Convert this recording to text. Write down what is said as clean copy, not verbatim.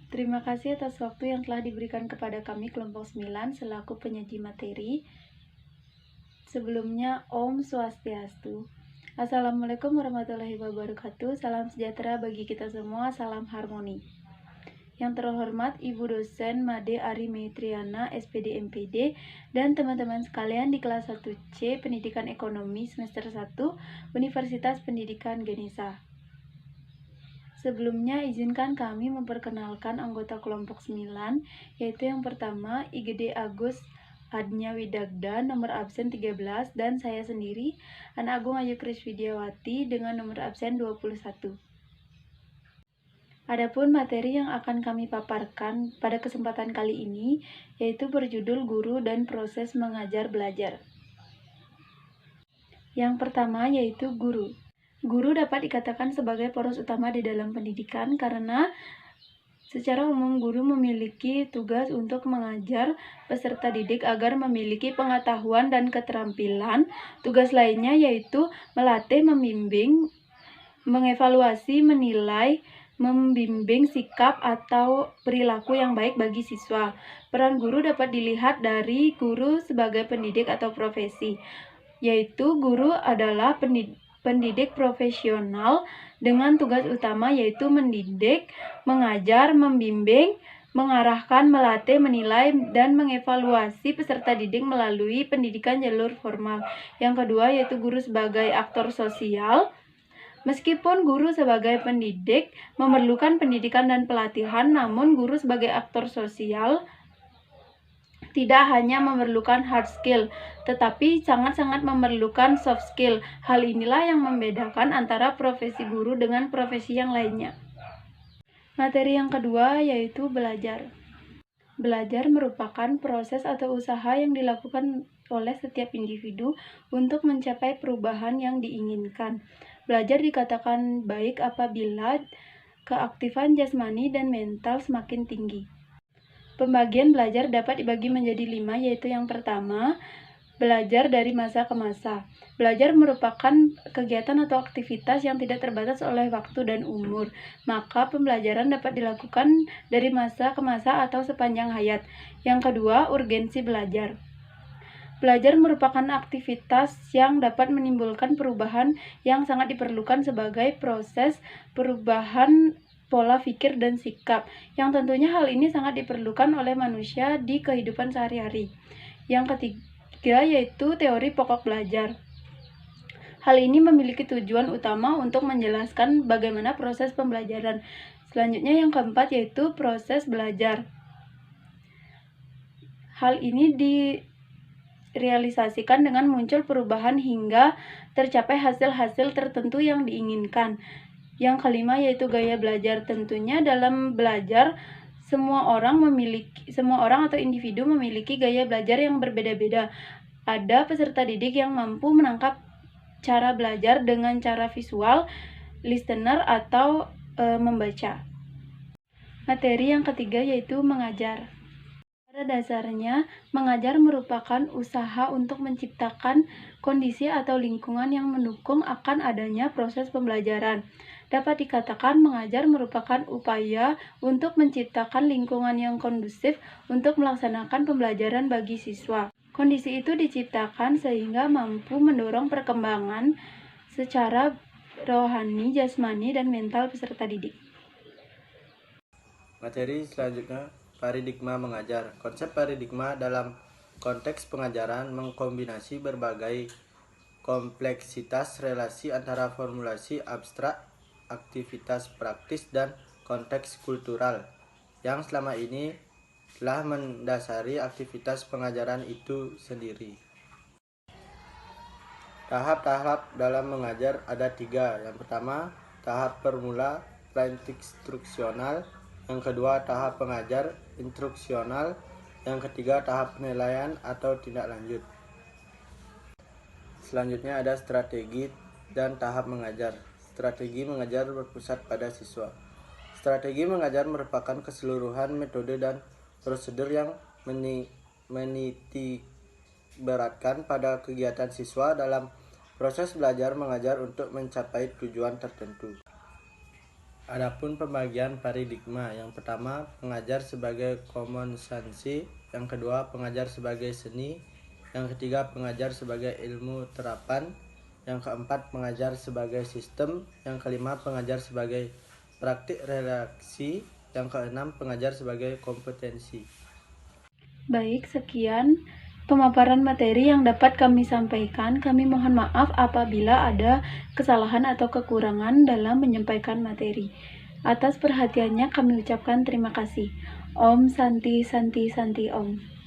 Terima kasih atas waktu yang telah diberikan kepada kami kelompok 9 selaku penyaji materi. Sebelumnya, Om Swastiastu. Assalamualaikum warahmatullahi wabarakatuh. Salam sejahtera bagi kita semua, salam harmoni. Yang terhormat Ibu dosen Made Ari Meitriana, SPD MPD, dan teman-teman sekalian di kelas 1C Pendidikan Ekonomi semester 1 Universitas Pendidikan Ganesha. Sebelumnya, izinkan kami memperkenalkan anggota kelompok 9, yaitu yang pertama IGD Agus Adnya Widagda, nomor absen 13, dan saya sendiri, Ana Agung Ayu Kriswidiawati, dengan nomor absen 21. Adapun materi yang akan kami paparkan pada kesempatan kali ini, yaitu berjudul Guru dan Proses Mengajar Belajar. Yang pertama yaitu guru. Guru dapat dikatakan sebagai poros utama di dalam pendidikan karena secara umum guru memiliki tugas untuk mengajar peserta didik agar memiliki pengetahuan dan keterampilan. Tugas lainnya yaitu melatih, membimbing, mengevaluasi, menilai, membimbing sikap atau perilaku yang baik bagi siswa. Peran guru dapat dilihat dari guru sebagai pendidik atau profesi, yaitu guru adalah pendidik profesional dengan tugas utama yaitu mendidik, mengajar, membimbing, mengarahkan, melatih, menilai, dan mengevaluasi peserta didik melalui pendidikan jalur formal. Yang kedua yaitu guru sebagai aktor sosial. Meskipun guru sebagai pendidik memerlukan pendidikan dan pelatihan, namun guru sebagai aktor sosial tidak hanya memerlukan hard skill, tetapi sangat-sangat memerlukan soft skill. Hal inilah yang membedakan antara profesi guru dengan profesi yang lainnya. Materi yang kedua yaitu belajar. Belajar merupakan proses atau usaha yang dilakukan oleh setiap individu untuk mencapai perubahan yang diinginkan. Belajar dikatakan baik apabila keaktifan jasmani dan mental semakin tinggi. Pembagian belajar dapat dibagi menjadi 5, yaitu yang pertama, belajar dari masa ke masa. Belajar merupakan kegiatan atau aktivitas yang tidak terbatas oleh waktu dan umur, maka pembelajaran dapat dilakukan dari masa ke masa atau sepanjang hayat. Yang kedua, urgensi belajar. Belajar merupakan aktivitas yang dapat menimbulkan perubahan yang sangat diperlukan sebagai proses perubahan pola pikir dan sikap, yang tentunya hal ini sangat diperlukan oleh manusia di kehidupan sehari-hari. Yang ketiga yaitu teori pokok belajar. Hal ini memiliki tujuan utama untuk menjelaskan bagaimana proses pembelajaran. Selanjutnya yang keempat yaitu proses belajar. Hal ini direalisasikan dengan muncul perubahan hingga tercapai hasil-hasil tertentu yang diinginkan. Yang kelima yaitu gaya belajar. Tentunya dalam belajar semua orang atau individu memiliki gaya belajar yang berbeda-beda. Ada peserta didik yang mampu menangkap cara belajar dengan cara visual, listener, atau membaca. Materi yang ketiga yaitu mengajar. Pada dasarnya, mengajar merupakan usaha untuk menciptakan kondisi atau lingkungan yang mendukung akan adanya proses pembelajaran. Dapat dikatakan mengajar merupakan upaya untuk menciptakan lingkungan yang kondusif untuk melaksanakan pembelajaran bagi siswa. Kondisi itu diciptakan sehingga mampu mendorong perkembangan secara rohani, jasmani, dan mental peserta didik. Materi selanjutnya, paradigma mengajar. Konsep paradigma dalam konteks pengajaran mengkombinasi berbagai kompleksitas relasi antara formulasi abstrak, aktivitas praktis, dan konteks kultural yang selama ini telah mendasari aktivitas pengajaran itu sendiri. Tahap-tahap dalam mengajar ada 3. Yang pertama, tahap permula pra-instruksional. Yang kedua, tahap pengajar instruksional. Yang ketiga, tahap penilaian atau tindak lanjut. Selanjutnya ada strategi dan tahap mengajar. Strategi mengajar berpusat pada siswa. Strategi mengajar merupakan keseluruhan metode dan prosedur yang menitik beratkan pada kegiatan siswa dalam proses belajar mengajar untuk mencapai tujuan tertentu. Adapun pembagian paradigma, yang pertama pengajar sebagai komunikasi, yang kedua pengajar sebagai seni, yang ketiga pengajar sebagai ilmu terapan, yang keempat pengajar sebagai sistem, yang kelima pengajar sebagai praktik reaksi, yang keenam pengajar sebagai kompetensi. Baik, sekian pemaparan materi yang dapat kami sampaikan. Kami mohon maaf apabila ada kesalahan atau kekurangan dalam menyampaikan materi. Atas perhatiannya kami ucapkan terima kasih. Om Santi Santi Santi Om.